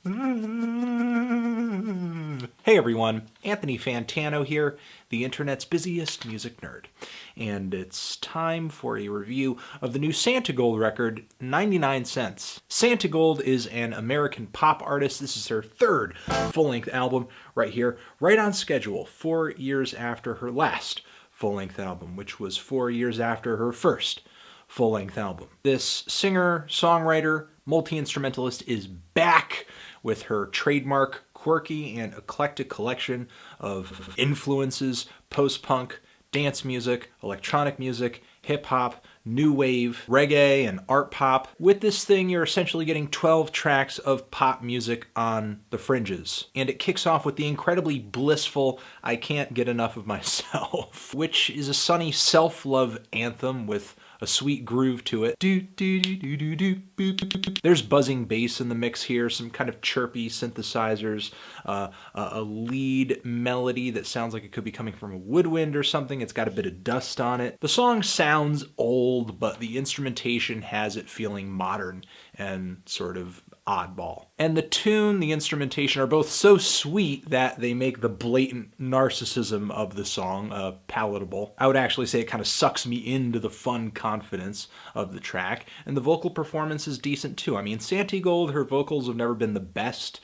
Hey everyone, Anthony Fantano here, the internet's busiest music nerd. And it's time for a review of the new Santigold record, 99 Cents. Santigold is an American pop artist. This is her third full-length album right here, right on schedule, 4 years after her last full-length album, which was 4 years after her first full-length album. This singer, songwriter, multi-instrumentalist is back with her trademark, quirky, and eclectic collection of influences: post-punk, dance music, electronic music, hip-hop, new wave, reggae, and art pop. With this thing, you're essentially getting 12 tracks of pop music on the fringes. And it kicks off with the incredibly blissful I Can't Get Enough of Myself, which is a sunny self-love anthem with a sweet groove to it. There's buzzing bass in the mix here, some kind of chirpy synthesizers, a lead melody that sounds like it could be coming from a woodwind or something. It's got a bit of dust on it. The song sounds old, but the instrumentation has it feeling modern and sort of oddball. And the tune, the instrumentation are both so sweet that they make the blatant narcissism of the song palatable. I would actually say it kind of sucks me into the fun confidence of the track, and the vocal performance is decent too. I mean, Santigold, her vocals have never been the best.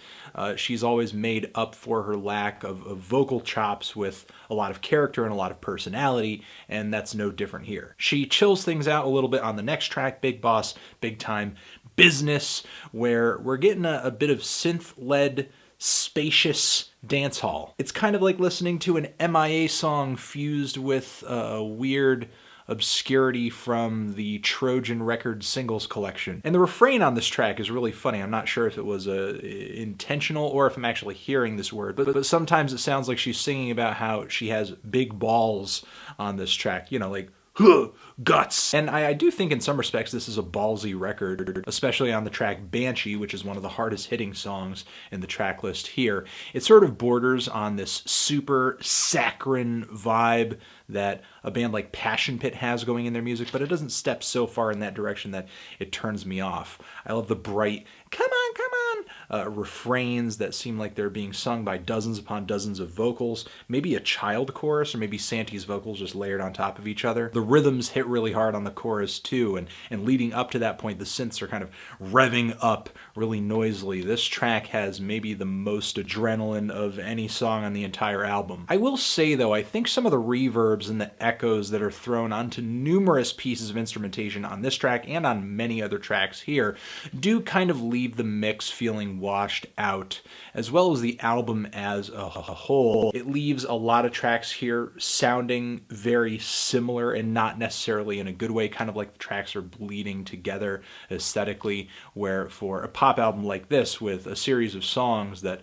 She's always made up for her lack of vocal chops with a lot of character and a lot of personality, and that's no different here. She chills things out a little bit on the next track, Big Boss, Big Time Business, where we're getting a bit of synth-led, spacious dancehall. It's kind of like listening to an MIA song fused with a weird obscurity from the Trojan Records singles collection. And the refrain on this track is really funny. I'm not sure if it was intentional or if I'm actually hearing this word, but sometimes it sounds like she's singing about how she has big balls on this track, you know, like, huh, guts. And I do think in some respects this is a ballsy record, especially on the track Banshee, which is one of the hardest hitting songs in the track list here. It sort of borders on this super saccharine vibe that a band like Passion Pit has going in their music, but it doesn't step so far in that direction that it turns me off. I love the bright, come on, come on, refrains that seem like they're being sung by dozens upon dozens of vocals, maybe a child chorus, or maybe Santi's vocals just layered on top of each other. The rhythms hit really hard on the chorus too, and leading up to that point, the synths are kind of revving up really noisily. This track has maybe the most adrenaline of any song on the entire album. I will say though, I think some of the reverbs and the echoes that are thrown onto numerous pieces of instrumentation on this track and on many other tracks here do kind of leave the mix feeling washed out, as well as the album as a whole. It leaves a lot of tracks here sounding very similar and not necessarily in a good way, kind of like the tracks are bleeding together aesthetically, where for a pop album like this with a series of songs that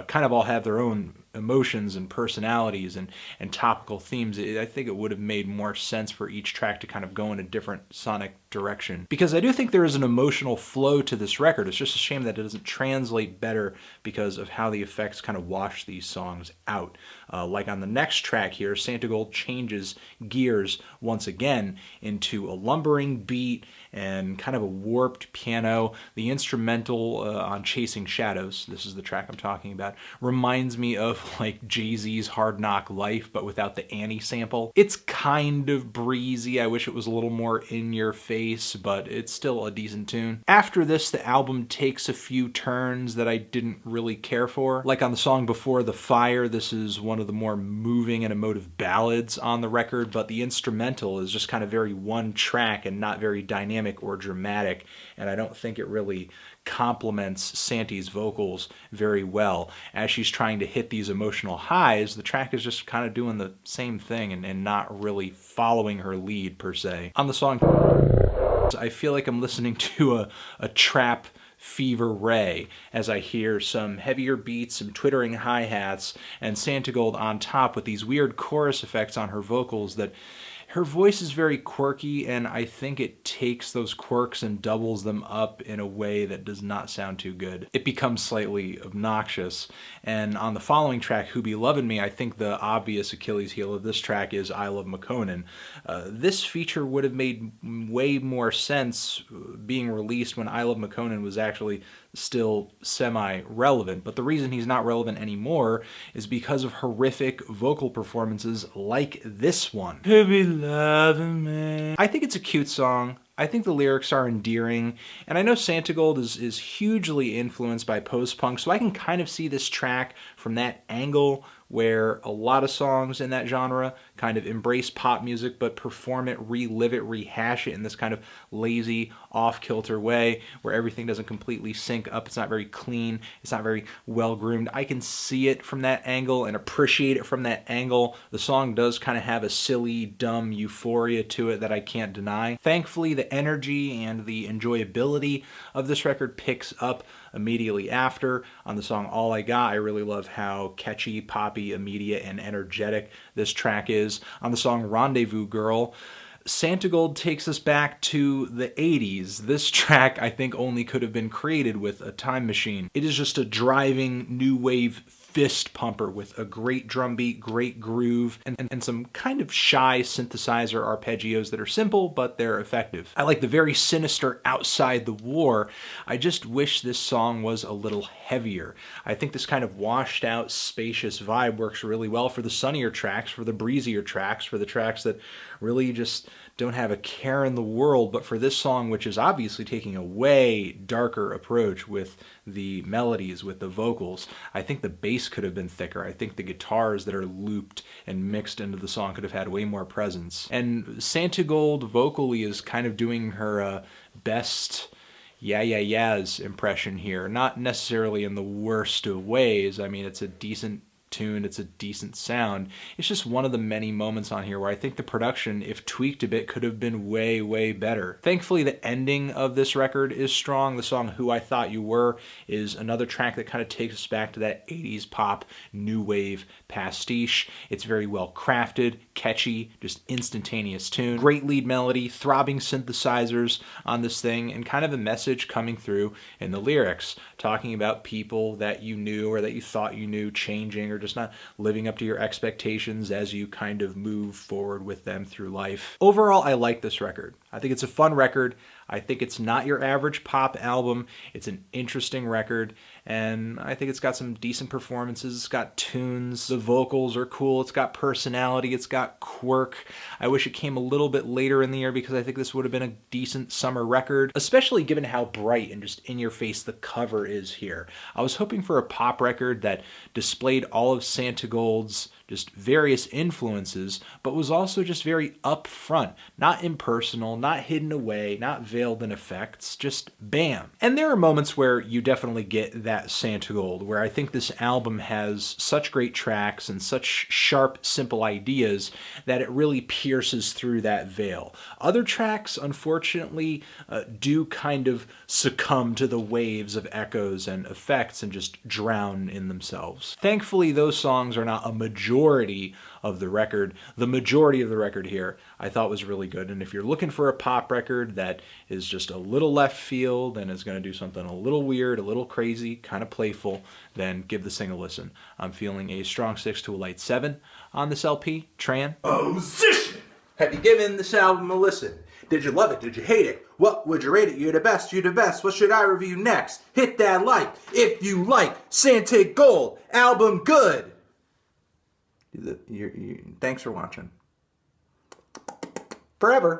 kind of all have their own emotions and personalities and topical themes, I think it would have made more sense for each track to kind of go in a different sonic direction. Because I do think there is an emotional flow to this record. It's just a shame that it doesn't translate better because of how the effects kind of wash these songs out. Like on the next track here, Santigold changes gears once again into a lumbering beat and kind of a warped piano. The instrumental on Chasing Shadows, this is the track I'm talking about, reminds me of like Jay-Z's Hard Knock Life, but without the Annie sample. It's kind of breezy. I wish it was a little more in your face, but it's still a decent tune. After this, the album takes a few turns that I didn't really care for. Like on the song Before the Fire, this is one of the more moving and emotive ballads on the record, but the instrumental is just kind of very one track and not very dynamic or dramatic, and I don't think it really complements Santi's vocals very well. As she's trying to hit these emotional highs, the track is just kind of doing the same thing and not really following her lead per se. On the song, I feel like I'm listening to a trap fever ray as I hear some heavier beats, some twittering hi-hats, and Santigold on top with these weird chorus effects on her vocals that her voice is very quirky, and I think it takes those quirks and doubles them up in a way that does not sound too good. It becomes slightly obnoxious, and on the following track, Who Be Lovin' Me, I think the obvious Achilles heel of this track is I Love McConan. This feature would have made way more sense being released when I Love McConan was actually still semi-relevant, but the reason he's not relevant anymore is because of horrific vocal performances like this one. Be loving me. I think it's a cute song. I think the lyrics are endearing, and I know Santigold is hugely influenced by post-punk, so I can kind of see this track from that angle where a lot of songs in that genre kind of embrace pop music but perform it, relive it, rehash it in this kind of lazy, off-kilter way where everything doesn't completely sync up. It's not very clean. It's not very well-groomed. I can see it from that angle and appreciate it from that angle. The song does kind of have a silly, dumb euphoria to it that I can't deny. Thankfully, the energy and the enjoyability of this record picks up immediately after. On the song All I Got, I really love how catchy, poppy, immediate, and energetic this track is. On the song Rendezvous Girl, Santigold takes us back to the 80s. This track, I think, only could have been created with a time machine. It is just a driving, new wave fist pumper with a great drum beat, great groove, and some kind of shy synthesizer arpeggios that are simple, but they're effective. I like the very sinister Outside the War. I just wish this song was a little heavier. I think this kind of washed out, spacious vibe works really well for the sunnier tracks, for the breezier tracks, for the tracks that really just don't have a care in the world, but for this song, which is obviously taking a way darker approach with the melodies, with the vocals, I think the bass could have been thicker. I think the guitars that are looped and mixed into the song could have had way more presence. And Santigold vocally is kind of doing her best yeah yeah yeahs impression here. Not necessarily in the worst of ways. I mean, it's a decent tune, it's a decent sound. It's just one of the many moments on here where I think the production, if tweaked a bit, could have been way, way better. Thankfully, the ending of this record is strong. The song Who I Thought You Were is another track that kind of takes us back to that 80s pop, new wave pastiche. It's very well crafted, catchy, just instantaneous tune. Great lead melody, throbbing synthesizers on this thing, and kind of a message coming through in the lyrics, talking about people that you knew or that you thought you knew changing or just not living up to your expectations as you kind of move forward with them through life. Overall, I like this record. I think it's a fun record. I think it's not your average pop album. It's an interesting record, and I think it's got some decent performances. It's got tunes. The vocals are cool. It's got personality. It's got quirk. I wish it came a little bit later in the year because I think this would have been a decent summer record, especially given how bright and just in your face the cover is here. I was hoping for a pop record that displayed all of Santigold's just various influences, but was also just very upfront, not impersonal, not hidden away, not veiled in effects, just bam. And there are moments where you definitely get that Santigold, where I think this album has such great tracks and such sharp, simple ideas that it really pierces through that veil. Other tracks, unfortunately, do kind of succumb to the waves of echoes and effects and just drown in themselves. Thankfully, those songs are not a majority of the record. The majority of the record here I thought was really good, and if you're looking for a pop record that is just a little left field and is going to do something a little weird, a little crazy, kind of playful, then give this thing a listen. I'm feeling a strong 6 to a light 7 on this LP. Tran. Position! Have you given this album a listen? Did you love it? Did you hate it? What would you rate it? You're the best, you're the best. What should I review next? Hit that like if you like Santigold. Album good. Thanks for watching. Forever.